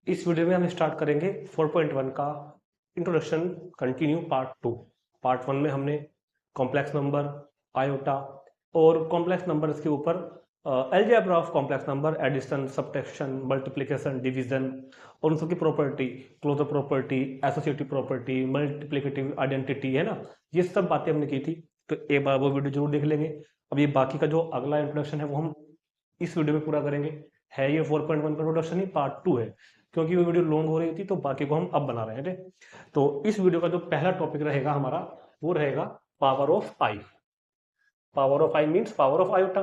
इस वीडियो में हम स्टार्ट करेंगे 4.1 का इंट्रोडक्शन कंटिन्यू पार्ट 1 में हमने कॉम्प्लेक्स नंबर, आयोटा और कॉम्प्लेक्स नंबर्स के ऊपर algebra of complex number, addition, subtraction, multiplication, division और उन सबकी property, closure property, associative property, multiplicative identity, है ना, ये सब बातें हमने की थी। तो एक बार वो वीडियो जरूर देख लेंगे। अब ये बाकी का जो अगला इंट्रोडक्शन है वो हम इस वीडियो में पूरा करेंगे। है ये 4.1 का इंट्रोडक्शन ही पार्ट 2 है, क्योंकि वो वीडियो लॉन्ग हो रही थी तो बाकी को हम अब बना रहे हैं। तो इस वीडियो का जो पहला टॉपिक रहेगा हमारा वो रहेगा power of I. Power of I means power of iota,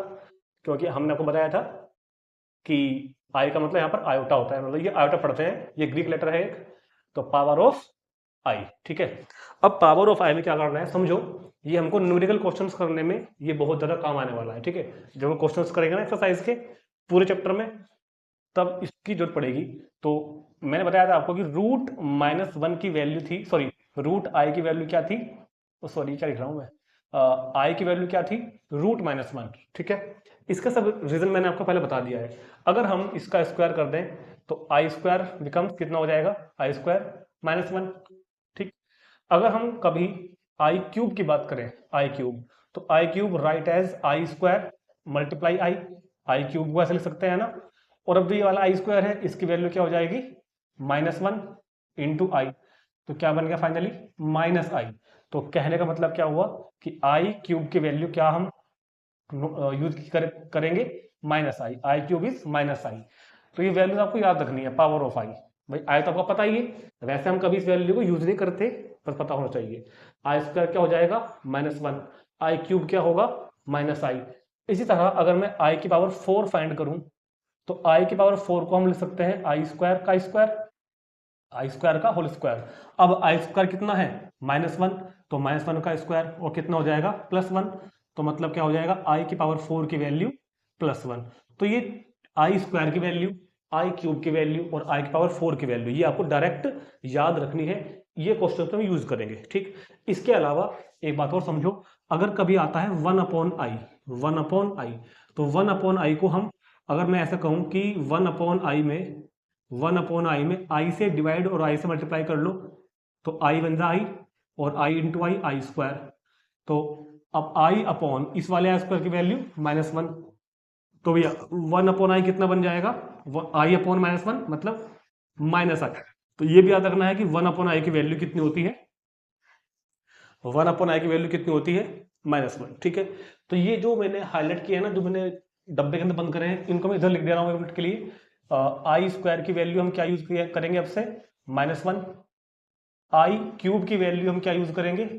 क्योंकि हमने आपको बताया था कि आई का मतलब यहाँ पर आयोटा होता है, मतलब ये आयोटा पढ़ते हैं, ये ग्रीक लेटर है एक। तो पावर ऑफ आई, ठीक है। अब पावर ऑफ आई में क्या करना है समझो। ये हमको न्यूमेरिकल क्वेश्चंस करने में ये बहुत ज्यादा काम आने वाला है, ठीक है। जब हम क्वेश्चंस करेंगे ना एक्सरसाइज के पूरे चैप्टर में, तब इसकी जरूरत पड़ेगी। तो मैंने बताया था आपको कि रूट माइनस वन की वैल्यू थी, सॉरी रूट आई की वैल्यू क्या थी, सॉरी क्या लिख रहा हूं मैं, आई की वैल्यू क्या थी, रूट माइनस वन, ठीक है। इसका सब रीजन मैंने आपको पहले बता दिया है। अगर हम इसका स्क्वायर कर दें तो आई स्क्वायर बिकम्स कितना हो जाएगा, आई स्क्वायर माइनस वन, ठीक। अगर हम कभी आई क्यूब की बात करें, आई क्यूब, तो i cube write as i square multiply i, i cube को ऐसे लिख सकते हैं ना। और अब ये वाला आई स्क्वायर है, इसकी वैल्यू क्या हो जाएगी, माइनस वन इंटू आई। तो क्या बन गया फाइनली, माइनस आई। तो कहने का मतलब क्या हुआ कि आई क्यूब की वैल्यू क्या हम यूज करेंगे, minus i, i cube is minus i. तो ये वैल्यू आपको याद रखनी है, पावर ऑफ आई। भाई आई तो आपको पता ही है, वैसे हम कभी इस वैल्यू को यूज नहीं करते, बस पता होना चाहिए। आई स्क्वायर क्या हो जाएगा, माइनस वन, आई क्यूब क्या होगा, माइनस आई। इसी तरह अगर मैं आई की पावर फोर फाइंड करूं तो आई की पावर फोर को हम लिख सकते हैं आई स्क्वायर का स्क्वायर, आई स्क्वायर का होल स्क्वायर। अब आई स्क्वायर कितना है, माइनस वन, तो माइनस वन का स्क्वायर और कितना हो जाएगा, प्लस वन। तो मतलब क्या हो जाएगा, आई की पावर फोर की वैल्यू प्लस वन। तो ये आई स्क्वायर की वैल्यू, आई क्यूब की वैल्यू और आई की पावर फोर की वैल्यू, ये आपको डायरेक्ट याद रखनी है। ये क्वेश्चन हम यूज करेंगे, ठीक। इसके अलावा एक बात और समझो, अगर कभी आता है one upon I, one upon I, तो वन अपॉन आई को हम, अगर मैं ऐसा कहूं कि वन अपॉन आई में, वन अपॉन आई में आई से डिवाइड और आई से मल्टीप्लाई कर लो, तो आई बन जाए आई, और आई इंटू आई, आई स्क्वायर। तो अब आई अपॉन इस वाले आई स्क्वायर की वैल्यू माइनस वन, तो भैया वन अपॉन आई कितना बन जाएगा, आई अपॉन माइनस वन मतलब माइनस आई। तो ये भी याद रखना है कि वन अपॉन आई की वैल्यू कितनी होती है, वन अपॉन आई की वैल्यू कितनी होती है, माइनस वन, ठीक है। तो ये जो मैंने हाईलाइट किया है ना, जो मैंने डब्बे के अंदर बंद करे हैं, इनको मैं इधर लिख दे रहा हूँ एक मिनट के लिए। आई स्क्वायर की वैल्यू हम क्या यूज करेंगे अब से, माइनस वन। आई क्यूब की वैल्यू हम क्या यूज करेंगे,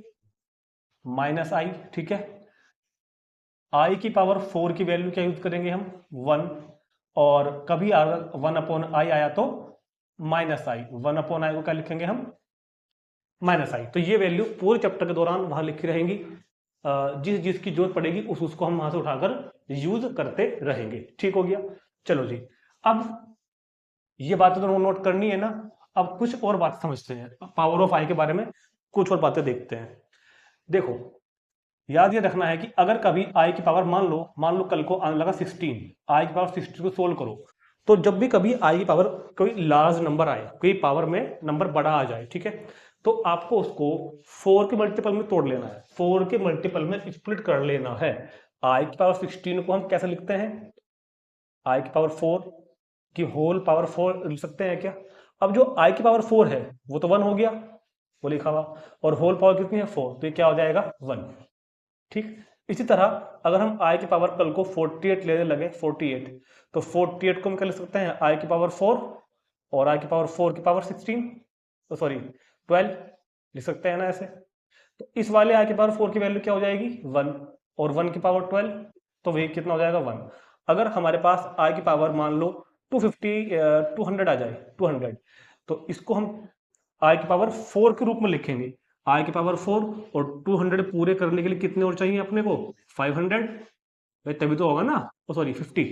माइनस आई, ठीक है। आई की पावर फोर की वैल्यू क्या यूज करेंगे हम, वन। और कभी अगर वन अपॉन आई आया तो minus I, one upon I को क्या लिखेंगे हम, माइनस आई। तो ये वैल्यू पूरे चैप्टर के दौरान वहां लिखी रहेंगी, जिस जिसकी जरूरत पड़ेगी उसको हम वहां से उठाकर यूज करते रहेंगे, ठीक हो गया। चलो जी, अब ये बातें तो नोट करनी है ना। अब कुछ और बात समझते हैं पावर ऑफ आई के बारे में, कुछ और बातें देखते हैं। देखो, याद ये रखना है कि अगर कभी आई की पावर मान लो कल को आने लगा 16, आई की पावर 16 को सोल्व करो, तो जब भी कभी आई की पावर कोई लार्ज नंबर आए, कोई पावर में नंबर बड़ा आ जाए, ठीक है, तो आपको उसको 4 के मल्टीपल में तोड़ लेना है, 4 के मल्टीपल में स्प्लिट कर लेना है। आई की पावर 16 को हम कैसे लिखते हैं, आई की पावर 4 की होल पावर 4 लिख सकते हैं क्या। अब जो आई की पावर 4 है वो तो 1 हो गया, वो लिखा हुआ, और होल पावर कितनी है 4, तो ये क्या हो जाएगा 1, ठीक। इसी तरह अगर हम आई की पावर कल को 48 लेने लगे, 48, तो 48 को हम क्या लिख सकते हैं, आई की पावर 4 और आई की पावर 4 की पावर 16, तो सॉरी 12 लिख सकते हैं ना ऐसे। तो इस वाले आई की पावर 4 की वैल्यू क्या हो जाएगी 1, और 1 की पावर 12, तो वही कितना हो जाएगा 1। अगर हमारे पास आई की पावर मान लो 250 200 आ जाए, 200, तो इसको हम आई की पावर 4 के रूप में लिखेंगे। आई की पावर 4 और 200 पूरे करने के लिए कितने और चाहिए अपने को, 500, भाई तभी तो होगा ना, ओ सॉरी 50,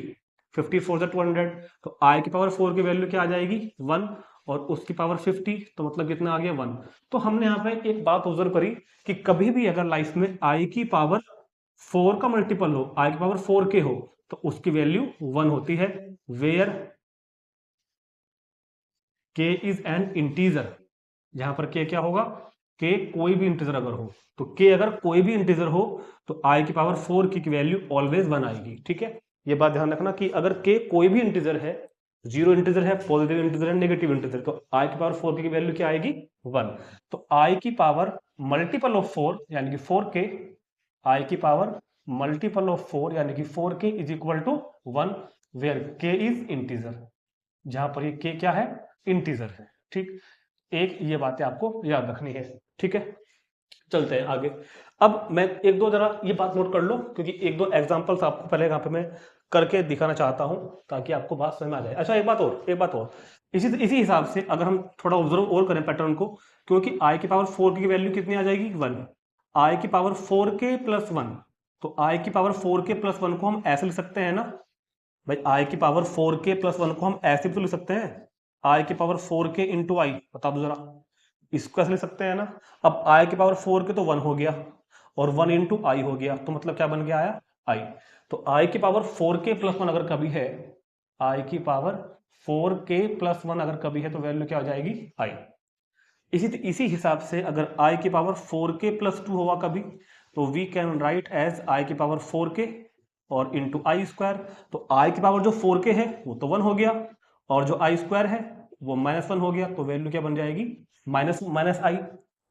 50 फोर 200, तो आई की पावर 4 की वैल्यू क्या आ जाएगी 1, और उसकी पावर 50, तो मतलब कितना आ गया 1। तो हमने यहाँ पे एक बात ऑब्जर्व करी कि कभी भी अगर लाइफ में आई की पावर 4 का मल्टीपल हो, आई की पावर 4 के हो, तो उसकी वैल्यू 1 होती है। वेयर के इज एन इंटीजर, जहां पर के क्या होगा, के कोई भी इंटीजर अगर हो, तो के अगर कोई भी इंटीजर हो तो आई की पावर 4 की वैल्यू ऑलवेज 1 आएगी। ठीक है, ये बात ध्यान रखना कि अगर के कोई भी इंटीजर है, जीरो इंटीजर है, पॉजिटिव इंटीजर है, नेगेटिव इंटीजर, तो आई की पावर 4 की वैल्यू क्या आएगी, 1। तो आई की पावर मल्टीपल ऑफ 4 यानी कि 4k, आई की पावर मल्टीपल ऑफ 4 यानी कि 4k is equal to 1, where k is integer, जहां पर ये k क्या है, इंटीजर है। ठीक, एक ये बातें आपको याद रखनी है। ठीक है, चलते हैं आगे। अब मैं एक दो जरा ये बात नोट कर लो, क्योंकि एक दो एग्जांपल्स आपको पहले यहाँ पे मैं करके दिखाना चाहता हूं ताकि आपको बात समझ में आ जाए। अच्छा, एक बात और इसी हिसाब से अगर हम थोड़ा ऑब्जर्व और करें पैटर्न को, क्योंकि आई की पावर 4 की वैल्यू कितनी आ जाएगी, 1, आई की पावर 4k प्लस 1, तो आई की पावर 4k प्लस 1 को हम ऐसे लिख सकते हैं ना भाई, आई की पावर 4k प्लस 1 को हम ऐसे भी तो लिख सकते हैं, आई की पावर 4k इंटू आई, बता दो जरा, इसको कैसे लिख सकते हैं ना। अब आई की पावर 4k तो 1 हो गया और 1 इंटू आई हो गया, तो मतलब क्या बन गया, आया आई। तो आई की पावर 4k प्लस 1 अगर कभी है, आई की पावर 4k प्लस 1 अगर कभी है तो वैल्यू क्या हो जाएगी, आई। इसी हिसाब से अगर आई की पावर 4k प्लस 2 होगा कभी, तो we can write as i की पावर 4k और इंटू आई स्क्वायर। तो आई की पावर जो 4k है वो तो 1 हो गया, और जो आई स्क्वायर है वो -1 हो गया, तो वैल्यू क्या बन जाएगी, माइनस आई।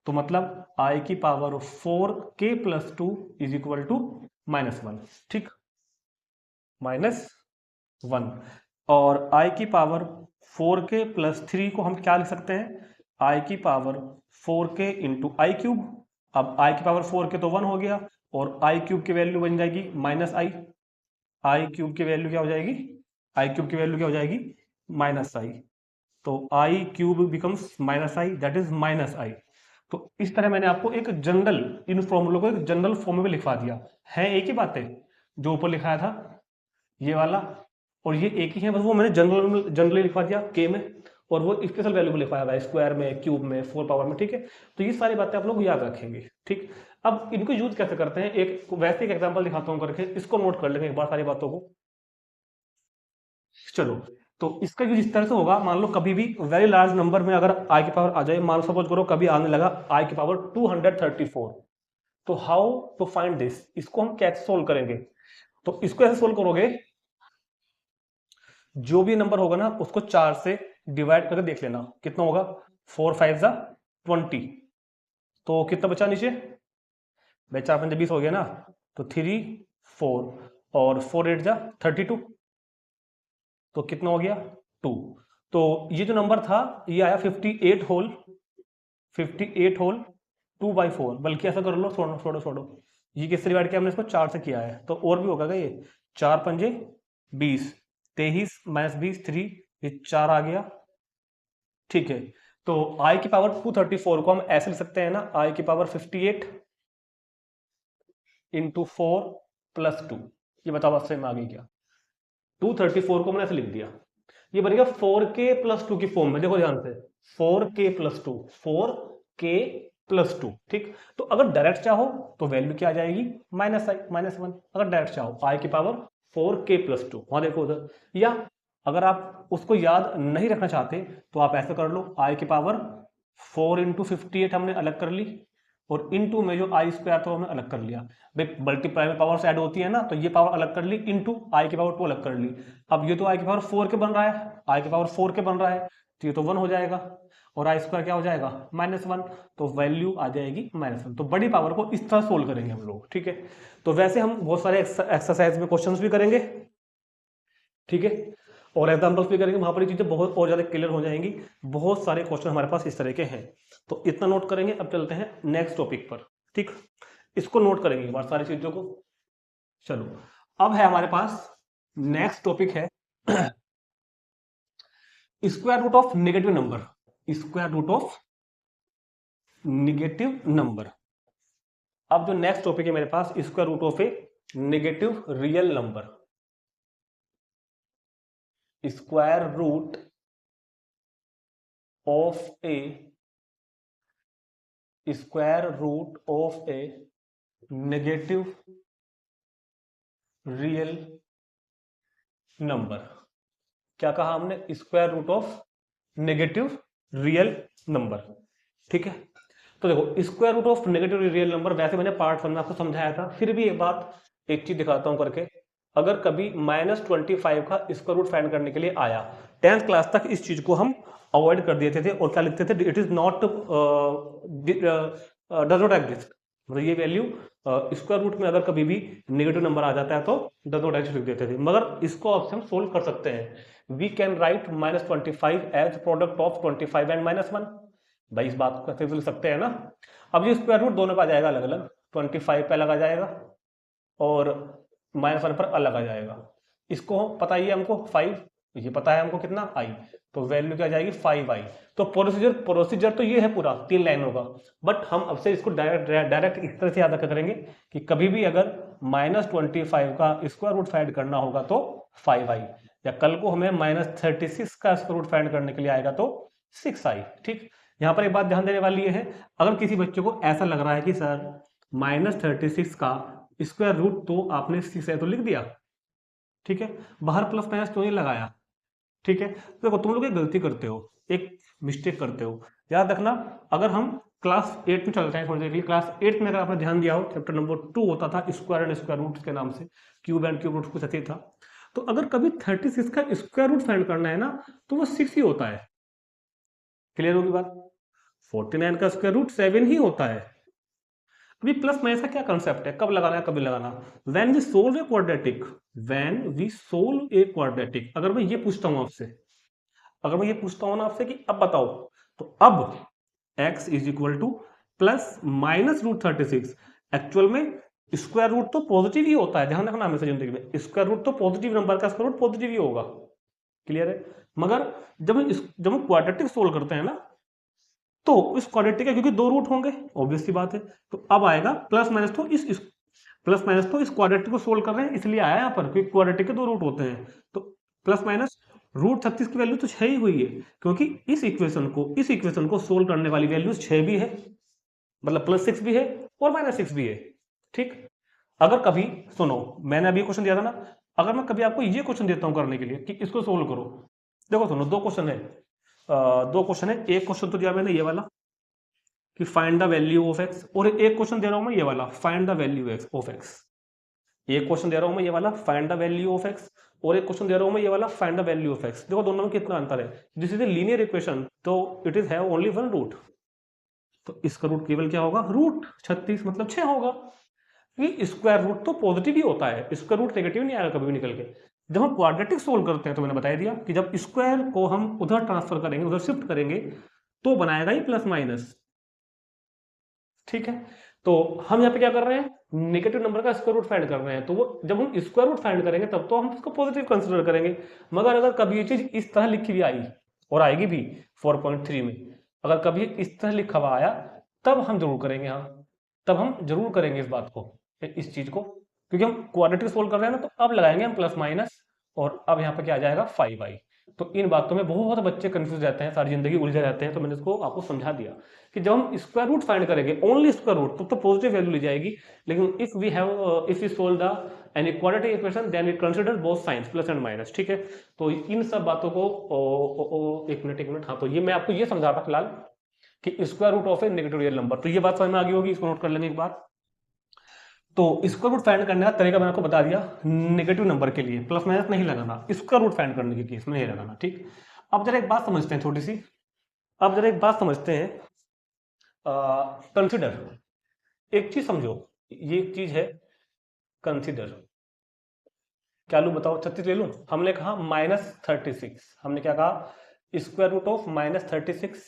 तो मतलब आई की power 4k plus 2 is equal to -1। ठीक, -1। और आई की पावर 4k प्लस 3 को हम क्या लिख सकते हैं, आई की पावर 4k इंटू आई क्यूब। अब आई की पावर 4k तो 1 हो गया, और आई क्यूब की वैल्यू बन जाएगी -i, आई क्यूब की वैल्यू क्या हो जाएगी, आई क्यूब की वैल्यू क्या हो जाएगी, -i। तो i cube becomes -i, that is -i। तो इस तरह मैंने आपको एक जनरल, इन फॉर्मूलों को एक जनरल फॉर्म में लिखवा दिया है। एक ही बात है जो ऊपर लिखाया था ये वाला, और ये एक ही है, बस वो मैंने जनरली लिखवा दिया के में, और वो स्पेशल वैल्यू में लिखवाया हुआ स्क्वायर में, क्यूब में, 4 पावर में। ठीक है, तो ये सारी बातें आप लोग याद रखेंगे। ठीक, अब इनको यूज कैसे करते हैं, एक वैसे एक एग्जांपल दिखाता हूं करके, इसको नोट कर लेंगे एक बार सारी बातों को। चलो, तो इसका यूज इस तरह से होगा, मान लो कभी भी वेरी लार्ज नंबर में अगर आई की पावर आ जाए, मान लो सपोज करो कभी आने लगा आई की पावर 234, तो हाउ टू फाइंड दिस, इसको हम कैसे सोल्व करेंगे। तो इसको ऐसे सोल्व करोगे, जो भी नंबर होगा ना उसको 4 से डिवाइड करके देख लेना कितना होगा, 4 5 जा 20, तो कितना बचा नीचे भाई, 4 5 20 हो गया ना, तो 3 4 और 4 8 जा 32, तो कितना हो गया 2। तो ये जो नंबर था ये आया 58 होल 2/4, बल्कि ऐसा कर लो, छोड़ो, ये किससे डिवाइड किया हमने, इसको 4 से किया है, तो और भी होगा ये 4 पंजे 20, 23 -20 3, ये 4 आ गया। ठीक है, तो आई की पावर 234 को हम ऐसे लिख सकते हैं ना, आई की पावर 58 इंटू 4 प्लस 2, ये बताओ आपसे में आ गई क्या, 234 को मैंने ऐसे लिख दिया, ये बनेगा 4k प्लस 2 की फॉर्म में, देखो ध्यान से 4k प्लस 2, 4k प्लस 2। ठीक, तो अगर डायरेक्ट चाहो तो वैल्यू क्या आ जाएगी, -1। अगर डायरेक्ट चाहो आई की पावर 4k प्लस 2, वहां देखो उधर, या अगर आप उसको याद नहीं रखना चाहते तो आप ऐसा कर लो, आई की पावर 4 इंटू 58 हमने अलग कर ली, और इनटू में जो आई स्क्वायर था हमने अलग कर लिया। भाई मल्टीप्लाई में पावर्स ऐड होती है ना, तो ये पावर अलग कर ली, इनटू आई की पावर 2 अलग कर ली। अब ये तो आई की पावर 4 के बन रहा है, आई की पावर 4 के बन रहा है, तो ये तो 1 हो जाएगा, और आई स्क्वायर क्या हो जाएगा, -1, तो वैल्यू आ जाएगी -1। तो बड़ी पावर को इस तरह सोल्व करेंगे हम लोग। ठीक है, तो वैसे हम बहुत सारे एक्सरसाइज में क्वेश्चंस भी करेंगे, ठीक है, और एग्जाम्पल्स भी करेंगे, वहां पर ये चीजें बहुत और ज्यादा क्लियर हो जाएंगी। बहुत सारे क्वेश्चन हमारे पास इस तरह के हैं, तो इतना नोट करेंगे। अब चलते हैं नेक्स्ट टॉपिक पर। ठीक, इसको नोट करेंगे एक बार सारी चीजों को। चलो, अब है हमारे पास नेक्स्ट टॉपिक है square root of negative number, square root of negative number. अब जो नेक्स्ट टॉपिक है मेरे पास, square root of a negative real number, square root of a negative real number. क्या कहा हमने, square root of negative real number. ठीक है, तो देखो square root of negative real number वैसे मैंने पार्ट 1 में आपको समझाया था, फिर भी एक बात, एक चीज दिखाता हूं करके। अगर कभी -25 का स्क्वायर रूट फाइंड करने के लिए आया, 10th क्लास तक इस चीज को हम अवॉइड कर देते थे और क्या लिखते थे, it is not does not exist, मतलब ये वैल्यू स्क्वायर रूट में अगर कभी भी नेगेटिव नंबर आ जाता है तो डज नॉट एग्जिस्ट लिख देते थे। मगर इसको अब हम सोल्व कर सकते हैं। We can write -25 as product of 25 and -1। भाई इस बात को कैसे लिख सकते हैं ना। अब ये स्क्वायर रूट दोनों पे आ जाएगा अलग अलग, 25 पे अलग आ जाएगा और -1 पर अलग आ जाएगा। इसको पता ही है हमको 5, ये पता है हमको कितना i, तो वैल्यू क्या आ जाएगी 5i। तो प्रोसीजर तो ये है पूरा 3 लाइनों का, बट हम अब से इसको डायरेक्ट इस तरह से याद रखा करेंगे कि कभी भी अगर -25 का स्क्वायर रूट फाइंड करना होगा तो 5i, या कल को हमें -36 का स्क्वायर रूट फाइंड करने के लिए आएगा तो 6i। ठीक, यहां पर एक बात ध्यान देने वाली ये है, अगर किसी बच्चे को ऐसा लग रहा है कि सर -36 का स्क्वायर रूट तो आपने 6 है तो लिख दिया, ठीक है, बाहर प्लस माइनस तो नहीं लगाया, ठीक है, तो देखो तुम लोग एक गलती करते हो, एक मिस्टेक करते हो। याद रखना, अगर हम क्लास 8 में चलते हैं थोड़ी देर के लिए, क्लास 8 में अगर आपने ध्यान दिया हो, चैप्टर नंबर 2 होता था स्क्वायर एंड स्क्वायर रूट के नाम से, क्यूब एंड क्यूब रूट कुछ ऐसे था। तो अगर कभी 36 का स्क्वायर रूट फाइंड करना है ना, तो वो 6 ही होता है। क्लियर होगी बात? 49 का स्क्वायर रूट 7 ही होता है। अभी प्लस माइनस का क्या कंसेप्ट है, कब लगाना है कभी लगाना, when we solve a quadratic, when we solve a quadratic. अगर मैं ये पूछता हूं आपसे, अगर मैं ये पूछता हूं ना आपसे कि अब बताओ, तो अब x is equal to plus minus root 36, actual में स्क्वायर रूट तो पॉजिटिव ही होता है, ध्यान रखना हमेशा जिंदगी में, स्क्वायर रूट तो पॉजिटिव नंबर का स्क्वायर रूट पॉजिटिव ही होगा। क्लियर है? मगर जब हम क्वाड्रेटिक सोल्व करते हैं ना, तो इस क्वाड्रेटिक का क्योंकि 2 रूट होंगे, ऑब्वियस सी बात है, तो अब आएगा प्लस माइनस, तो इस प्लस माइनस तो इस क्वाड्रेटिक को सोल्व कर रहे हैं इसलिए आया यहाँ पर, क्योंकि क्वाड्रेटिक के 2 रूट होते हैं। तो प्लस माइनस रूट 36 की वैल्यू तो 6 ही हुई है, क्योंकि इस इक्वेशन को सोल्व करने वाली वैल्यू 6 भी है, मतलब +6 भी है और -6 भी है। ठीक, अगर कभी सुनो, मैंने अभी क्वेश्चन दिया था ना, अगर मैं कभी आपको ये क्वेश्चन देता हूं करने के लिए कि इसको सोल्व करो, देखो सुनो, दो क्वेश्चन है, एक क्वेश्चन तो दिया मैंने ये वाला कि find the value of x, और एक क्वेश्चन दे रहा हूं मैं ये वाला find the value of x. एक क्वेश्चन दे रहा हूं मैं ये वाला find the value of x, और एक क्वेश्चन दे रहा हूं मैं ये वाला find the value of x. देखो दोनों में कितना अंतर है, this is a linear equation, तो it is have only one root, तो इसका रूट केवल क्या होगा, रूट 36 मतलब 6 होगा। कि स्क्वायर रूट तो पॉजिटिव ही होता है, स्क्वायर रूट नेगेटिव नहीं आएगा कभी भी निकल के। जब हम क्वाड्रेटिक सोल्व करते हैं तो मैंने बता दिया कि जब स्क्वायर को हम उधर ट्रांसफर करेंगे, उधर शिफ्ट करेंगे, तो बनाएगा ही प्लस माइनस। ठीक है, तो हम यहाँ पे क्या कर रहे हैं, नेगेटिव नंबर का स्क्वायर रूट फाइंड कर रहे हैं, तो वो जब हम स्क्वायर रूट फाइंड करेंगे तब तो हम इसको पॉजिटिव कंसीडर करेंगे। मगर अगर कभी ये चीज इस तरह लिखी हुई आई, और आएगी भी 4.3 में, अगर कभी इस तरह लिखा हुआ आया, तब हम जरूर करेंगे, हाँ तब हम जरूर करेंगे इस बात को, इस चीज को, क्योंकि हम क्वाड्रेटिक सोल्व कर रहे हैं ना, तो अब लगाएंगे हम प्लस माइनस, और अब यहाँ पे क्या आ जाएगा 5i। तो इन बातों में बहुत बच्चे कंफ्यूज रहते हैं, सारी जिंदगी उलझे रहते हैं, तो मैंने इसको आपको समझा दिया कि जब हम स्क्वायर रूट फाइंड करेंगे, ओनली स्क्वायर रूट, तो पॉजिटिव वैल्यू ली जाएगी। लेकिन if we solve the any quadratic equation, then it consider both signs plus and minus. ठीक है, तो इन सब बातों को एक मिनट, हाँ तो ये मैं आपको ये समझा रहा फिलहाल कि square root of a negative real number, तो ये बात समझ में आ गई होगी, इसको नोट कर लेंगे एक बार। तो स्क्वायर रूट फाइंड करने का तरीका मैंने आपको बता दिया, नेगेटिव नंबर के लिए प्लस माइनस नहीं लगाना, स्क्वायर रूट फाइंड करने के केस में नहीं लगाना। ठीक, अब जरा एक बात समझते हैं थोड़ी सी, अब जरा एक बात समझते हैं, कंसिडर, एक चीज समझो, ये एक चीज है कंसिडर, क्या लू बताओ, 36 ले लूं, हमने कहा -36, हमने क्या कहा, स्क्वायर रूट ऑफ -36।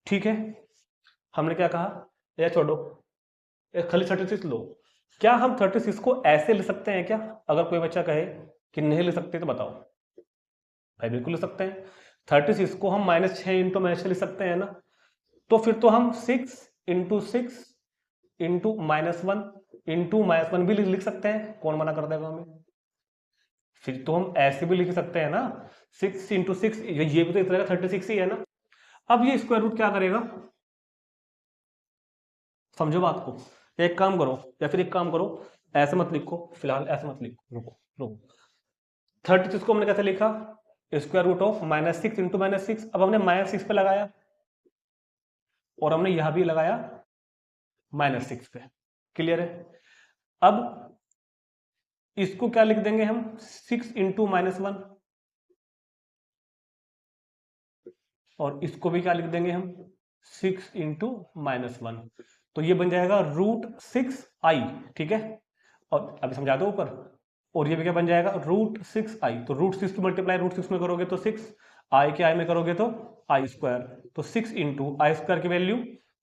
ठीक है, हमने क्या कहा, या छोड़ो, खाली 36 लो। क्या हम 36 को ऐसे ले सकते हैं क्या, अगर कोई बच्चा कहे कि नहीं ले सकते तो बताओ। भाई बिल्कुल ले सकते हैं, 36 को हम -6 इंटू -6 ले सकते हैं ना, तो फिर तो हम 6 इंटू 6 इंटू -1 इंटू -1 भी लिख सकते हैं, कौन मना कर देगा हमें। फिर तो हम ऐसे भी लिख सकते हैं ना, 6 इंटू 6, ये भी तो इतना 36 ही है ना। अब ये स्क्वायर रूट क्या करेगा, समझो बात को, एक काम करो, या फिर एक काम करो, ऐसे मत लिखो फिलहाल, ऐसे मत लिखो, रुको रुको, 36 को हमने कैसे लिखा, स्क्वायर रूट ऑफ -6 इंटू -6। अब हमने -6 पे लगाया और हमने यहां भी लगाया -6 पे। क्लियर है? अब इसको क्या लिख देंगे हम, 6 इंटू -1, और इसको भी क्या लिख देंगे हम, 6 इंटू -1। तो ये बन जाएगा √6i। ठीक है, और अभी समझा दो ऊपर। और ये भी क्या बन जाएगा, √6i। तो √6 की मल्टीप्लाई √6 में करोगे तो 6, i के i में करोगे तो i²। तो 6 इंटू i² की वैल्यू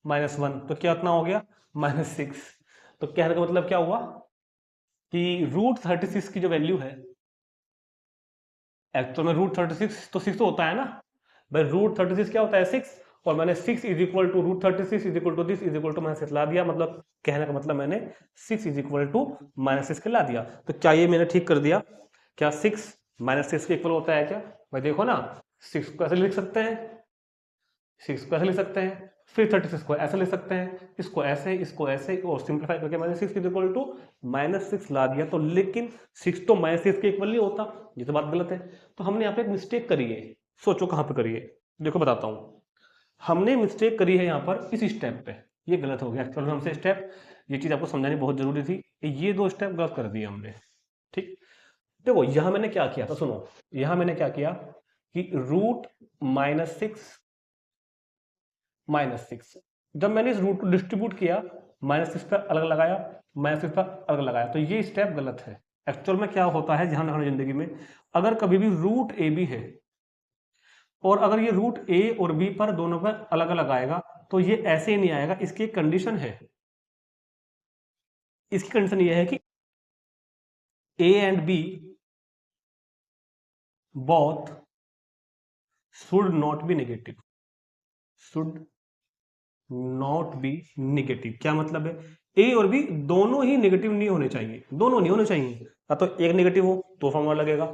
-1, तो क्या इतना हो गया, -6। तो कहने का मतलब क्या हुआ कि √36 की जो वैल्यू है, एक्चुअल में √36 तो 6 तो होता है ना भाई, √36 क्या होता है, 6। और मैंने 6 is equal to √36 is equal to this is equal to -6 ला दिया। मतलब कहने का मतलब मैंने 6 इज इक्वल टू -6 के ला दिया। तो क्या ये मैंने ठीक कर दिया? क्या 6 -6 के इक्वल होता है क्या भाई? देखो ना, 6 को ऐसे लिख सकते हैं, 6 को ऐसे लिख सकते हैं, फिर 36 को ऐसे लिख सकते हैं, इसको ऐसे और सिंप्लीफाई करके मैंने 6 इज इक्वल टू -6 ला दिया। तो लेकिन 6 तो -6 के इक्वल नहीं होता, ये तो बात गलत है। तो हमने यहाँ पे एक मिस्टेक करी है। सोचो कहाँ पे करी है, देखो बताता हूँ। हमने मिस्टेक करी है यहाँ पर इस स्टेप पे, ये गलत हो गया एक्चुअल में हमसे स्टेप। ये चीज आपको समझानी बहुत जरूरी थी। ये 2 स्टेप गलत कर दिए हमने। ठीक, देखो यहाँ मैंने क्या किया था, सुनो। यहाँ मैंने क्या किया कि -6 जब मैंने इस रूट को डिस्ट्रीब्यूट किया, -6 पर अलग लगाया, -6 पर अलग लगाया, तो ये स्टेप गलत है। एक्चुअल में क्या होता है ध्यान रखना जिंदगी में, अगर कभी भी रूट ए बी है और अगर ये रूट ए और बी पर दोनों पर अलग अलग आएगा, तो ये ऐसे ही नहीं आएगा। इसकी एक कंडीशन है, इसकी कंडीशन ये है कि a and b both should not be negative. Should not be negative क्या मतलब है, ए और बी दोनों ही नेगेटिव नहीं होने चाहिए, दोनों नहीं होने चाहिए। या तो एक नेगेटिव हो तो फॉर्मूला लगेगा,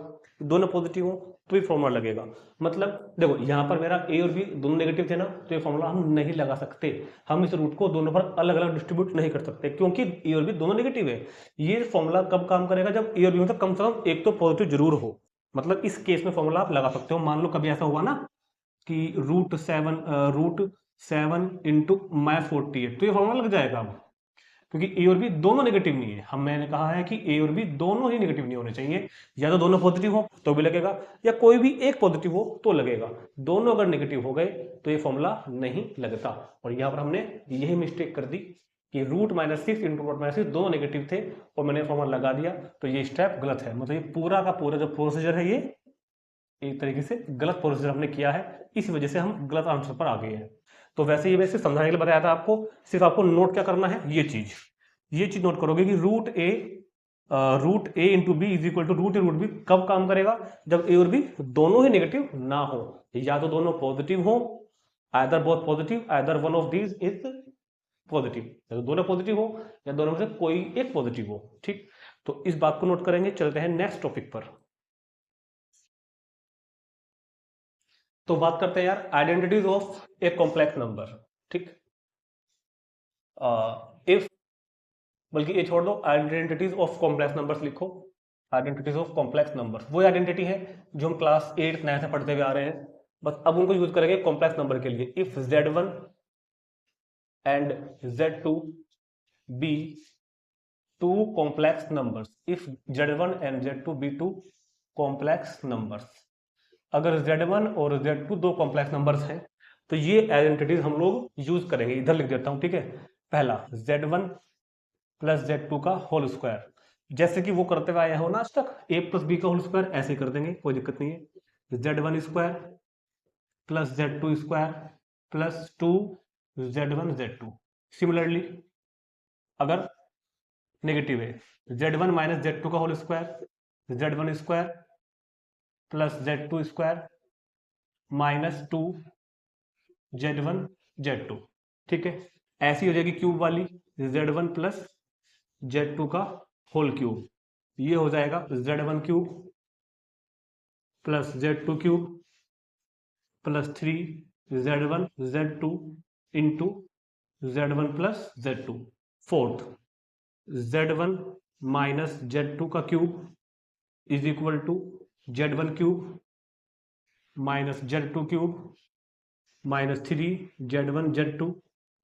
दोनों पॉजिटिव हो तो भी फॉर्मूला लगेगा। मतलब देखो यहाँ पर मेरा ए और बी दोनों नेगेटिव थे ना, तो ये फॉर्मूला हम नहीं लगा सकते। हम इस रूट को दोनों पर अलग अलग डिस्ट्रीब्यूट नहीं कर सकते, क्योंकि ए और बी दोनों नेगेटिव है। ये फॉर्मूला कब काम करेगा, जब ए और बी मतलब कम से कम एक तो पॉजिटिव जरूर हो। मतलब इस केस में फॉर्मूला आप लगा सकते हो। मान लो कभी ऐसा हुआ ना कि √7 इंटू -48, तो ये फॉर्मूला लग जाएगा अब, क्योंकि ए और बी दोनों नेगेटिव नहीं है। हम मैंने कहा है कि ए और बी दोनों ही नेगेटिव नहीं होने चाहिए। या तो दोनों पॉजिटिव हो तो भी लगेगा, या कोई भी एक पॉजिटिव हो तो लगेगा। दोनों अगर नेगेटिव हो गए तो ये फॉर्मूला नहीं लगता। और यहाँ पर हमने यही मिस्टेक कर दी कि √6 इंटू √6 दोनों नेगेटिव थे और मैंने फॉर्मूला लगा दिया। तो ये स्टेप गलत है। मतलब ये पूरा का पूरा जो प्रोसीजर है, ये एक तरीके से गलत प्रोसीजर हमने किया है, इस वजह से हम गलत आंसर पर आ गए हैं। तो वैसे ये वैसे समझाने के लिए बताया था आपको। सिर्फ आपको नोट क्या करना है, ये चीज नोट करोगे कि √a into b is equal to √a√b कब काम करेगा, जब ए और बी दोनों ही नेगेटिव ना हो, या तो दोनों पॉजिटिव हो, either both positive, either one of these is positive, या तो दोनों पॉजिटिव हो या दोनों में से कोई एक पॉजिटिव हो। ठीक, तो इस बात को नोट करेंगे। चलते हैं नेक्स्ट टॉपिक पर। तो बात करते हैं यार identities of a complex number. ठीक, इफ, बल्कि ये छोड़ दो, आइडेंटिटीज ऑफ कॉम्प्लेक्स नंबर्स लिखो। आइडेंटिटीज ऑफ कॉम्प्लेक्स नंबर वो आइडेंटिटी है जो हम क्लास 8 9 से पढ़ते हुए आ रहे हैं, बस अब उनको यूज करेंगे कॉम्प्लेक्स नंबर के लिए। If Z1 and Z2 be two complex numbers, if Z1 and Z2 be two complex numbers, अगर Z1 और Z2 दो कॉम्प्लेक्स नंबर्स हैं तो ये आइडेंटिटीज हम लोग यूज करेंगे। इधर लिख देता हूं, ठीक है। पहला Z1 प्लस Z2 का होल स्क्वायर, जैसे कि वो करते हुए आया हो ना आज तक, a प्लस बी का होल स्क्वायर, ऐसे कर देंगे, कोई दिक्कत नहीं है। Z1 square plus Z2 square plus 2 Z1 Z2। Similarly अगर नेगेटिव है, Z1 माइनस Z2 का whole square, Z1 square plus Z2 square minus 2 Z1 Z2। ठीक है, ऐसी हो जाएगी क्यूब वाली, Z1 प्लस Z2 का होल क्यूब, ये हो जाएगा Z1 cube plus Z2 cube plus 3 Z1 Z2 into Z1 plus Z2। Fourth, Z1 minus Z2 का cube is equal to Z1 cube minus Z2³ minus 3Z1Z2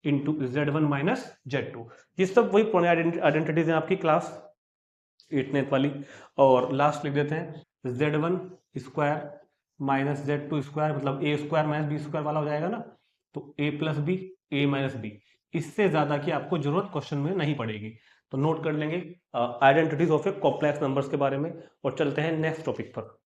into Z1 minus Z2। ये सब वही पुरानी identities हैं आपकी class 8th वाली। और last लिख देते हैं Z1 square minus Z2 square, मतलब A square minus B square वाला हो जाएगा ना, तो A plus b A minus b. इससे ज्यादा की आपको जरूरत क्वेश्चन में नहीं पड़ेगी, तो नोट कर लेंगे identities of a complex numbers के बारे में। और चलते हैं नेक्स्ट टॉपिक पर।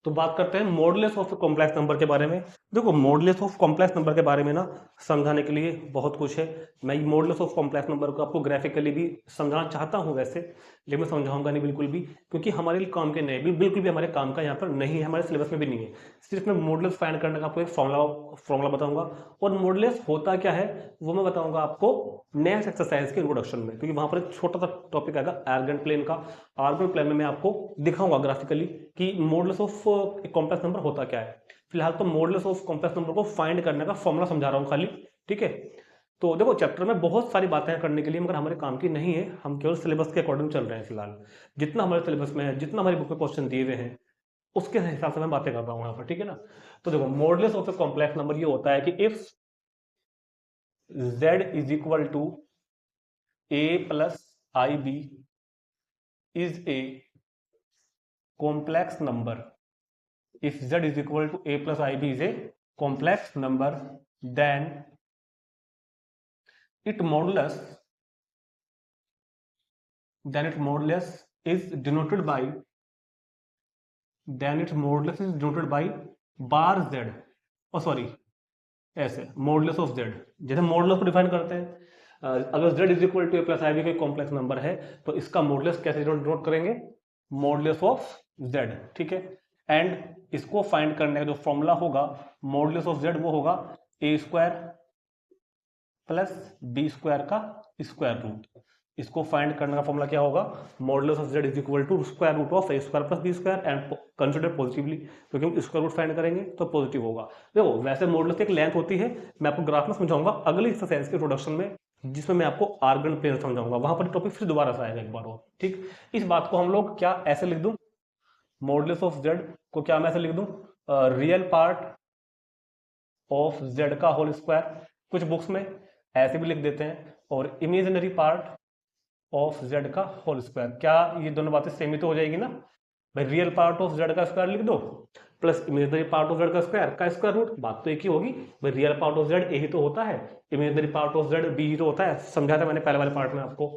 तो बात करते हैं मॉडुलस ऑफ कॉम्प्लेक्स नंबर के बारे में। देखो मॉडुलस ऑफ कॉम्प्लेक्स नंबर के बारे में ना समझाने के लिए बहुत कुछ है। मैं मॉडुलस ऑफ कॉम्प्लेक्स नंबर को आपको ग्राफिकली भी समझाना चाहता हूं वैसे, लेकिन मैं समझाऊंगा नहीं बिल्कुल भी, क्योंकि हमारे लिए काम के नहीं, बिल्कुल भी हमारे काम का यहाँ पर नहीं है, हमारे सिलेबस में भी नहीं है। सिर्फ मैं मॉडुलस फाइंड करने का आपको एक फॉर्मूला बताऊंगा, और मॉडुलस होता क्या है वो मैं बताऊंगा आपको नेक्स्ट एक्सरसाइज के इंट्रोडक्शन में, क्योंकि वहां पर एक छोटा सा टॉपिक आएगा आर्गन प्लेन का। आर्गन प्लेन में मैं आपको दिखाऊंगा ग्राफिकली कि मॉडुलस ऑफ कॉम्प्लेक्स नंबर होता क्या है। फिलहाल तो मॉडुलस ऑफ कॉम्प्लेक्स नंबर को फाइंड करने का फॉर्मूला समझा रहा हूं खाली, ठीक है। तो देखो चैप्टर में बहुत सारी बातें करने के लिए, मगर हमारे काम की नहीं है, हम केवल सिलेबस के अकॉर्डिंग चल रहे हैं फिलहाल। जितना हमारे सिलेबस में है, जितना हमारी बुक में क्वेश्चन दिए हुए हैं, उसके हिसाब से मैं बातें कर रहा हूं यहाँ पर, ठीक है ना। तो देखो modulus of a complex number ये होता है कि if z is equal to a plus i b is a complex number, if z is equal to a plus ib is a complex number, then its modulus is denoted by bar z, sorry ऐसे modulus of z, जैसे modulus को define करते हैं, अगर z is equal to a plus ib कोई complex number है तो इसका मॉडुलस कैसे डिनोट करेंगे, मॉडुलस ऑफ z, ठीक है। एंड इसको फाइंड करने का जो फॉर्मूला होगा मॉडुलस ऑफ z वो होगा a square plus b square का स्क्वायर रूट। इसको फाइंड करने का फॉर्मूला क्या होगा, modulus of z is equal to square root of a square plus b square, and consider positively, क्योंकि हम स्क्वायर रूट फाइंड करेंगे तो पॉजिटिव होगा। देखो वैसे मॉडुलस की एक लेंथ होती है, मैं आपको ग्राफ में समझाऊंगा अगली एक्सरसाइज के इंट्रोडक्शन में, जिसमें मैं आपको आर्गन प्लेन समझाऊंगा, वहां पर टॉपिक फिर दोबारा से आएगा एक बार और, ठीक। इस बात को हम लोग क्या ऐसे लिख दूं, मॉडुलस ऑफ z को क्या मैं ऐसे लिख दूं, रियल पार्ट ऑफ z का होल स्क्वायर, कुछ बुक्स में ऐसे भी लिख देते हैं, और इमेजिनरी पार्ट ऑफ z का होल स्क्वायर। क्या ये दोनों बातें सेम ही तो हो जाएगी ना भाई, रियल पार्ट ऑफ z का स्क्वायर लिख दो plus imaginary part of z का स्क्वायर रूट, बात तो एक ही होगी भाई। Real part of z a ही तो होता है, imaginary part of z b ही तो होता है, समझा था मैंने पहले वाले पार्ट में आपको।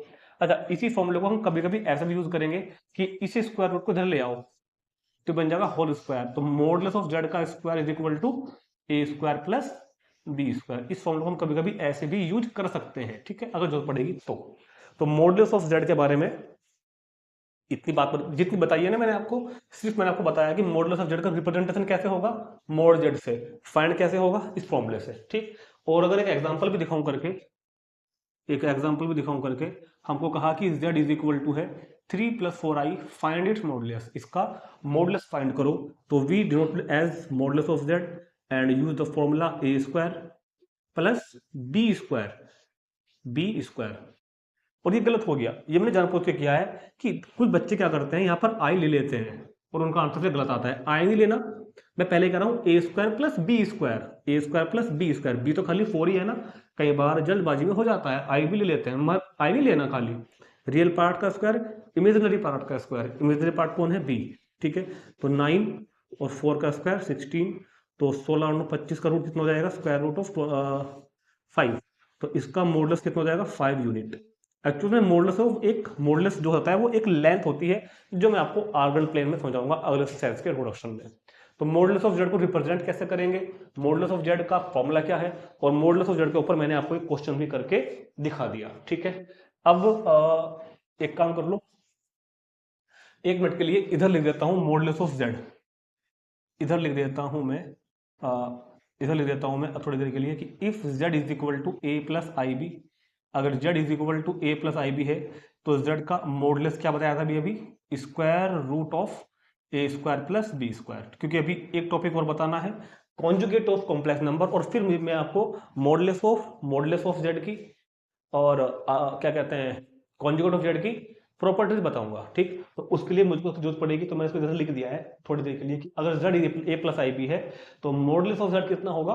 अच्छा, इसी फॉर्मूले को हम कभी कभी ऐसा भी यूज करेंगे कि इसी स्क्वायर रूट को इधर ले आओ तो बन जाएगा होल स्क्वायर, तो मॉडुलस ऑफ z का square is equal to a square plus b square. इस फॉर्मूले को हम कभी कभी ऐसे भी यूज कर सकते हैं, ठीक है, अगर जरूरत पड़ेगी तो मॉडुलस ऑफ z के बारे में इतनी बात जितनी बताई है ना मैंने आपको, सिर्फ मैंने आपको बताया कि मॉडुलस ऑफ z का रिप्रेजेंटेशन कैसे होगा, मॉड z से, फाइंड कैसे होगा इस फॉर्मूले से, ठीक। और अगर एक एग्जांपल भी दिखाऊं करके, हमको कहा कि z इज इक्वल टू है 3 + 4i, फाइंड इट्स मॉडुलस, इसका मॉडुलस फाइंड करो, तो we denoted as modulus of z and use the formula a square plus b square. और ये गलत हो गया, ये मैंने जानबूझ के किया है कि कुछ बच्चे क्या करते हैं, यहाँ पर आई ले लेते हैं और उनका आंसर से गलत आता है। आई नहीं लेना, मैं पहले कह रहा हूँ a square plus b square, b तो खाली 4 ही है ना, कई बार जल्दबाजी में हो जाता है, आई भी ले लेते हैं, मगर आई नहीं लेना, खाली रियल पार्ट का स्क्वायर, इमेजिनरी पार्ट का स्क्वायर, इमेजिनरी पार्ट कौन है b, ठीक है। तो 9 और 4 का स्क्वायर 16, तो 16 और 25 का रूट कितना हो जाएगा, स्क्वायर रूट ऑफ 5, तो इसका मॉडुलस कितना हो जाएगा 5 यूनिट। एक्चुअल में मॉडुलस जो होता है वो एक लेंथ होती है, जो मैं आपको आर्गन प्लेन में समझाऊंगा अगले एक्सरसाइज के इंट्रोडक्शन में। तो मॉडुलस ऑफ z को रिप्रेजेंट कैसे करेंगे, मॉडुलस ऑफ z का फॉर्मूला क्या है, और मॉडुलस ऑफ z के ऊपर मैंने आपको एक क्वेश्चन भी करके दिखा दिया, ठीक है। अब एक काम कर लो, 1 मिनट के लिए इधर लिख देता हूं मॉडुलस ऑफ z, इधर लिख देता हूं मैं थोड़ी देर के लिए कि if z is equal to a plus i b, अगर z is equal to a plus i b है तो z का मॉडुलस क्या बताया था अभी, square root of a square plus b square, क्योंकि अभी एक टॉपिक और बताना है, कॉन्जुगेट ऑफ कॉम्प्लेक्स नंबर, और फिर मैं आपको मॉडुलस ऑफ z की और क्या कहते हैं कॉन्जुगेट ऑफ z की प्रॉपर्टीज बताऊंगा, ठीक। तो उसके लिए मुझको जरूरत पड़ेगी, तो मैंने इसको इधर लिख दिया है थोड़ी देर के लिए कि अगर z a plus i b है तो मॉडुलस ऑफ z कितना होगा,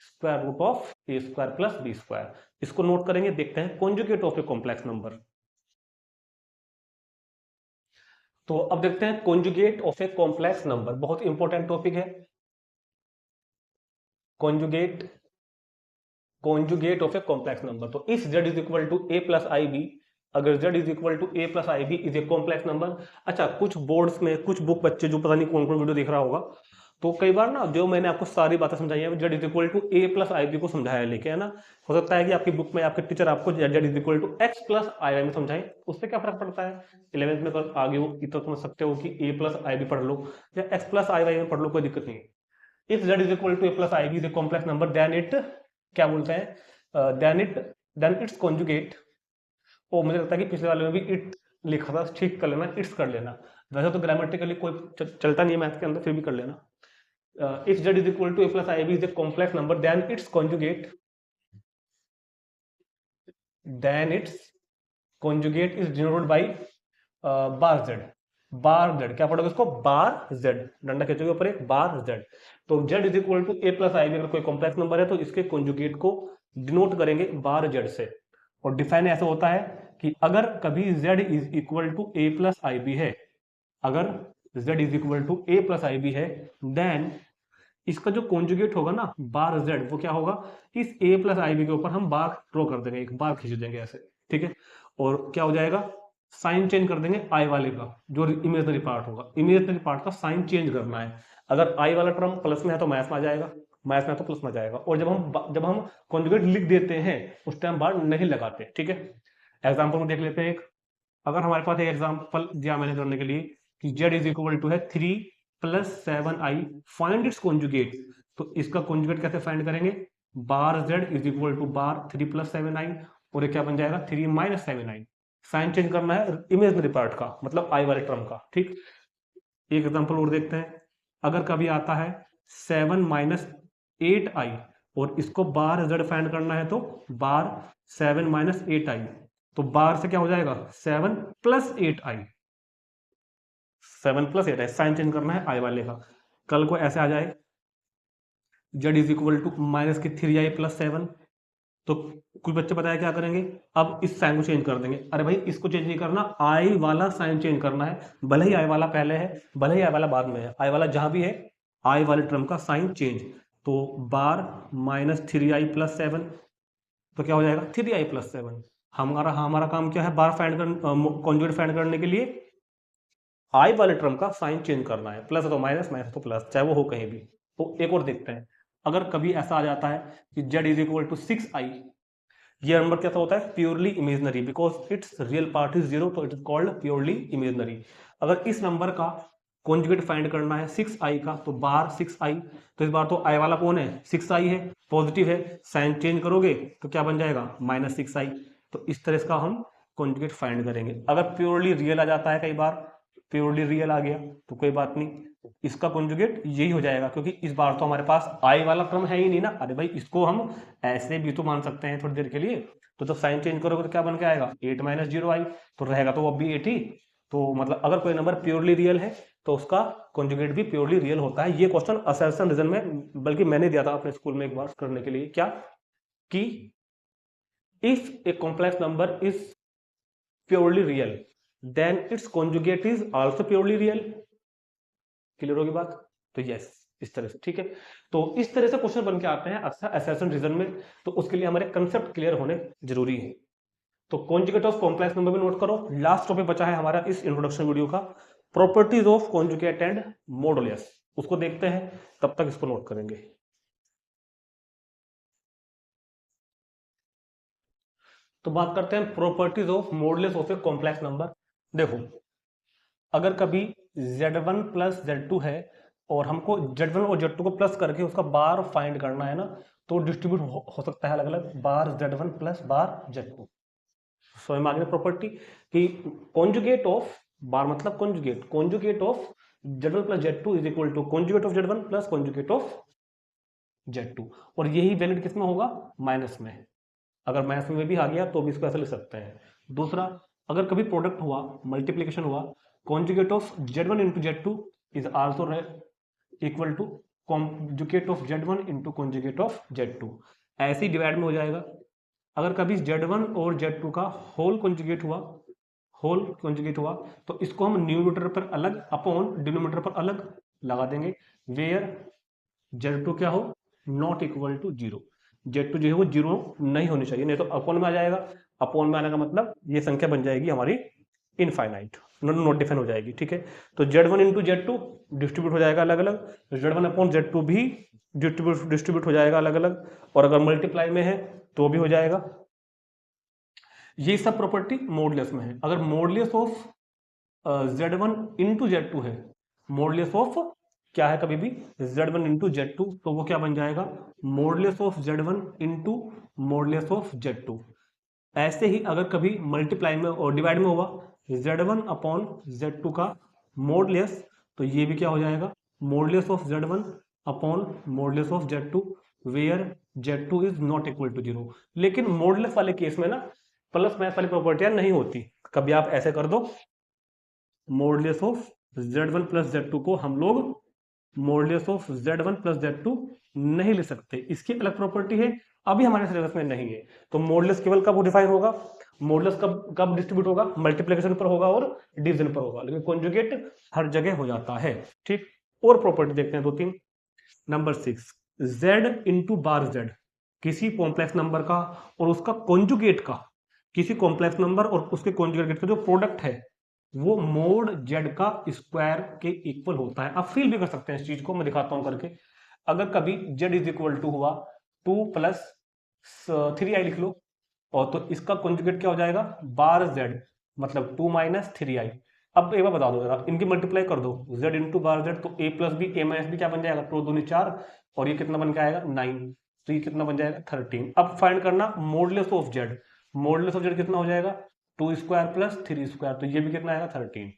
square root of a square plus b square. इसको नोट करेंगे, देखते हैं conjugate of a complex number. तो अब देखते हैं conjugate of a complex number, बहुत इंपॉर्टेंट टॉपिक है conjugate of a complex number. तो if z is equal to a plus i b, अगर z is equal to a plus i b is a complex number. अच्छा, कुछ boards में कुछ book बच्चे जो पता नहीं कौन कौन वीडियो देख रहा होगा, तो कई बार ना जो मैंने आपको सारी बातें समझाई है z is equal to a plus i b को समझाया लेके, है ना। हो सकता है कि आपकी बुक में आपके टीचर आपको z is equal to x plus i y में समझाएं, उससे क्या फर्क पड़ता है। 11th में अगर आगे हो तो समझ सकते हो कि a प्लस आई बी पढ़ लो या x प्लस आई वाई में पढ़ लो, कोई दिक्कत नहीं। If z is equal to a plus i b is a complex number then it, क्या बोलते हैं, देन इट्स कॉन्जुगेट। ओ मुझे लगता है कि पिछले वाले में भी इट लिखा था, ठीक कर लेना, इट्स कर लेना। वैसे तो ग्रामेटिकली कोई चलता नहीं है मैथ के अंदर, फिर भी कर लेना। If z is equal to a plus i b is a complex number then its conjugate is denoted by bar z। Bar z क्या पढ़ोगे इसको, बार z, डंडा खींचोगे ऊपर एक बार z। तो z is equal to a plus i b अगर कोई कॉम्प्लेक्स नंबर है तो इसके कॉन्जुगेट को डिनोट करेंगे बार z से। और डिफाइन ऐसा होता है कि अगर कभी z is equal to a plus i b है, अगर z is equal to a plus i b है, देन इसका जो कॉन्जुगेट होगा ना बार z, वो क्या होगा, इस a प्लस आई बी के ऊपर हम बार ड्रॉ कर देंगे, एक बार खींच देंगे ऐसे, ठीक है। और क्या हो जाएगा, साइन चेंज कर देंगे आई वाले का, जो इमेजनरी पार्ट होगा, इमेजनरी पार्ट का साइन चेंज करना है। अगर आई वाला टर्म प्लस में है तो माइनस में आ जाएगा, माइनस में तो प्लस में आ जाएगा। और जब हम कॉन्जुगेट लिख देते हैं उस टाइम बार नहीं लगाते, ठीक है। एग्जाम्पल में देख लेते हैं एक, अगर हमारे पास एक एग्जाम्पल दिया मैंने करने के लिए कि z इज इक्वल टू है 3 plus 7i, find its conjugate. तो इसका कॉन्जुगेट कैसे फाइंड करेंगे, bar z is equal to bar 3 plus 7i, और ये क्या बन जाएगा 3 माइनस 7i। साइन चेंज करना है इमेजनरी पार्ट का, मतलब आई वाले टर्म का, ठीक। एक एग्जांपल और देखते हैं, अगर कभी आता है 7 माइनस 8i और इसको बार z फाइंड करना है तो बार 7 माइनस 8i, तो बार से क्या हो जाएगा 7 plus 8i, 7 plus 8i, sign change करना है आई वाले का। कल को ऐसे आ जाए z is equal to minus की 3i प्लस 7, तो कुछ बच्चे बताया क्या करेंगे, अब इस साइन को चेंज कर देंगे। अरे भाई इसको चेंज नहीं करना, आई वाला साइन चेंज करना है, भले ही आई वाला पहले है भले ही आई वाला बाद में है, आई वाला जहां भी है आई वाले टर्म का साइन चेंज। तो बार माइनस 3i प्लस 7, तो क्या हो जाएगा 3i प्लस 7। हमारा काम क्या है, बार फाइंड कर कॉन्जुगेट फाइंड करने के लिए आई वाले टर्म का साइन चेंज करना है, प्लस है तो माइनस, माइनस तो प्लस, चाहे वो हो कहीं भी। तो एक और देखते हैं, अगर कभी ऐसा आ जाता है कि z is equal to 6i, ये नंबर कैसा होता है, purely imaginary, because it's real part is 0, तो it is called purely imaginary. अगर इस नंबर का कॉन्जुगेट फाइंड करना है 6i का, तो बार 6i, तो इस बार तो i वाला कौन है 6i है, पॉजिटिव है, साइन चेंज करोगे तो क्या बन जाएगा माइनस 6i। तो इस तरह का हम कॉन्जुगेट फाइंड करेंगे। अगर प्योरली रियल आ जाता है, कई बार प्योरली रियल आ गया तो कोई बात नहीं, इसका कॉन्जुगेट यही हो जाएगा, क्योंकि इस बार तो हमारे पास आई वाला टर्म है ही नहीं ना। अरे भाई इसको हम ऐसे भी तो मान सकते हैं थोड़ी देर के लिए, तो जब साइन चेंज करोगे तो क्या बन के आएगा 8 माइनस 0i, तो रहेगा तो अब भी 8 ही। तो मतलब अगर कोई नंबर प्योरली रियल है तो उसका कॉन्जुगेट भी प्योरली रियल होता है। ये क्वेश्चन असर्शन रीजन में बल्कि मैंने दिया था अपने स्कूल में एक बार करने के लिए, क्या कि if a complex number is purely real then its conjugate is also purely real. Clear होगी बात, तो यस इस तरह से, ठीक है। तो इस तरह से क्वेश्चन बन के आते हैं अक्सर असर्शन रीजन में, तो उसके लिए हमारे कंसेप्ट क्लियर होने जरूरी है। तो कॉन्जुगेट ऑफ कॉम्प्लेक्स नंबर भी नोट करो। लास्ट टॉपिक बचा है हमारा इस इंट्रोडक्शन वीडियो का, properties of conjugate and modulus, उसको देखते हैं, तब तक इसको नोट करेंगे। तो बात करते हैं properties of modulus of a complex number. देखो अगर कभी z1 प्लस z2 है और हमको z1 और z2 को प्लस करके उसका बार फाइंड करना है ना, तो डिस्ट्रीब्यूट हो सकता है अलग अलग, बार z1 प्लस बार z2। सो हम आगे प्रॉपर्टी कि कॉन्जुगेट ऑफ, बार मतलब conjugate, conjugate of z1 plus z2 is equal to conjugate of z1 plus conjugate of z2, और यही वैलिड किसमें होगा माइनस में। अगर माइनस में भी आ गया तो भी इसको ऐसा लिख सकते हैं। दूसरा अगर कभी प्रोडक्ट हुआ, मल्टीप्लीकेशन हुआ, conjugate of Z1 into Z2 is also equal to conjugate of Z1 into conjugate of Z2, ऐसे ही डिवाइड में हो जाएगा। अगर कभी Z1 और Z2 का होल कॉन्जुगेट हुआ तो इसको हम न्यूमरेटर पर अलग अपॉन डिनोमिनेटर पर अलग लगा देंगे, वेयर Z2 क्या हो, नॉट इक्वल टू 0। Z2 जो है वो 0 नहीं होनी चाहिए, नहीं तो अपॉन में आ जाएगा। अपॉन में आने का मतलब ये संख्या बन जाएगी हमारी इनफाइनाइट, नॉट डिफाइन हो जाएगी, ठीक है। तो Z1 इंटू Z2 डिस्ट्रीब्यूट हो जाएगा अलग अलग, Z1 अपॉन Z2 भी डिस्ट्रीब्यूट हो जाएगा अलग अलग, और अगर मल्टीप्लाई में है तो भी हो जाएगा। ये सब प्रॉपर्टी मॉडुलस में है। अगर modulus of Z1 into Z2 है, मॉडुलस ऑफ क्या है कभी भी Z1 इंटू Z2, तो वो क्या बन जाएगा, modulus of Z1 into modulus of Z2। ऐसे ही अगर कभी मल्टीप्लाई में और डिवाइड में हुआ Z1 अपॉन Z2 का मॉडुलस, तो ये भी क्या हो जाएगा, modulus of Z1 upon modulus of Z2 where Z2 is not equal to 0। लेकिन मॉडुलस वाले केस में ना प्लस माइनस वाली प्रॉपर्टियां नहीं होती। कभी आप ऐसे कर दो, modulus of Z1 plus Z2 को हम लोग modulus of Z1 plus Z2 नहीं ले सकते, इसकी अलग प्रॉपर्टी है, अभी हमारे सिलेबस में नहीं है। तो मॉडुलस केवल कब डिफाइन होगा, मॉडुलस कब डिस्ट्रीब्यूट होगा, मल्टीप्लिकेशन पर होगा और डिवीजन पर होगा, लेकिन कॉन्जुगेट हर जगह हो जाता है, ठीक। और प्रॉपर्टी देखते हैं 2-3। Number 6, Z into bar Z, किसी कॉम्प्लेक्स नंबर का और उसका कॉन्जुगेट का, किसी कॉम्प्लेक्स नंबर और उसके कॉन्जुगेट का जो प्रोडक्ट है वो मोड Z का स्क्वायर के इक्वल होता है। आप फील भी कर सकते हैं इस चीज को, मैं दिखाता हूं करके। अगर कभी Z इज इक्वल टू हुआ 2 प्लस 3i लिख लो, और तो इसका कॉन्जुगेट क्या हो जाएगा, बार Z, मतलब 2 माइनस 3i। अब एक बार बता दो जरा, इनकी मल्टीप्लाई कर दो, Z इंटू बार Z, तो a plus b a minus b क्या बन जाएगा, 2 दूनी 4, और ये कितना बन के आएगा 9, तो ये कितना बन जाएगा 13। अब फाइंड करना modulus of Z, modulus of Z कितना हो जाएगा 2 स्क्वायर प्लस 3 स्क्वायर, तो ये भी कितना आएगा 13।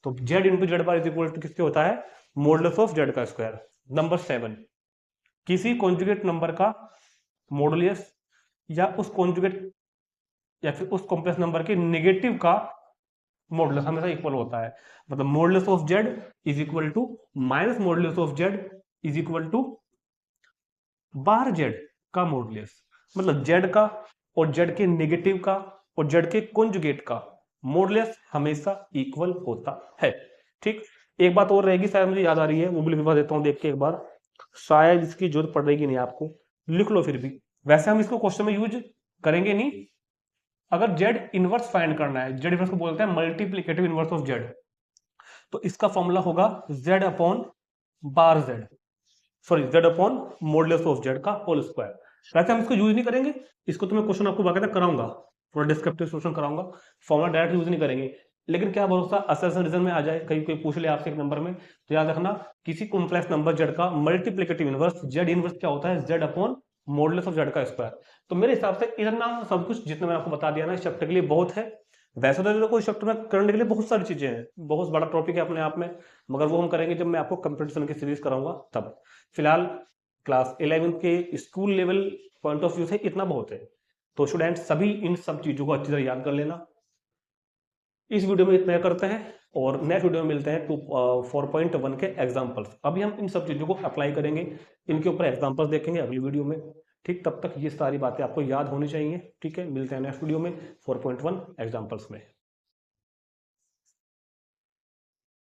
तो Z into Z bar is equal to किसके होता है, मॉडुलस ऑफ Z का स्क्वायर। नंबर 7, किसी कॉन्जुगेट नंबर का मॉडुलस या उस कॉन्जुगेट या फिर उस कॉम्प्लेक्स नंबर के नेगेटिव का मॉडुलस हमेशा इक्वल होता है। मतलब modulus of Z is equal to minus modulus of Z is equal to bar Z का मॉडुलस। मतलब Z का और Z के नेगेटिव का और Z के कॉन्जुगेट का मॉडुलस हमेशा इक्वल होता है, ठीक। एक बात और रहेगी, शायद मुझे याद आ रही है, वो भी लिखवा देता हूं, देख के एक बार, शायद इसकी जरूरत पड़ेगी नहीं आपको, लिख लो फिर भी। वैसे हम इसको क्वेश्चन में यूज करेंगे नहीं। अगर Z इनवर्स फाइंड करना है, Z इनवर्स को बोलते हैं मल्टीप्लिकेटिव इनवर्स ऑफ Z, तो इसका फॉर्मूला होगा Z upon bar Z, sorry Z upon modulus of Z का होल स्क्वायर। वैसे हम इसको यूज नहीं करेंगे, इसको तो मैं क्वेश्चन आपको बाकायदा कराऊंगा, थोड़ा डिस्क्रिप्टिव सोल्यूशन कराऊंगा, फॉर्मूला डायरेक्ट यूज नहीं करेंगे। लेकिन क्या भरोसा असेसन रीजन में आ जाए, कहीं कोई पूछ ले आपसे एक नंबर में, तो याद रखना किसी कॉम्प्लेक्स नंबर Z का मल्टीप्लिकेटिव इनवर्स Z इनवर्स क्या होता है, Z upon modulus of Z का स्क्वायर। तो मेरे हिसाब से इतना सब कुछ जितना मैंने आपको बता दिया ना इस चैप्टर के लिए बहुत है। वैसे तो कोई चैप्टर में करने के लिए बहुत सारी चीजें हैं, बहुत बड़ा टॉपिक है अपने आप में, मगर वो हम करेंगे जब मैं आपको कंपटीशन की सीरीज कराऊंगा तब। फिलहाल क्लास 11 के school level point of view से इतना बहुत है। तो स्टूडेंट सभी इन सब चीजों को अच्छी तरह याद कर लेना। इस वीडियो में इतना करते हैं और नेक्स्ट वीडियो में मिलते हैं 4.1 के एग्जांपल्स। अभी हम इन सब चीजों को अप्लाई करेंगे, इनके ऊपर एग्जांपल्स देखेंगे अगली वीडियो में, ठीक। तब तक ये सारी बातें आपको याद होनी चाहिए, ठीक है। मिलते हैं नेक्स्ट वीडियो में 4.1 एग्जांपल्स में।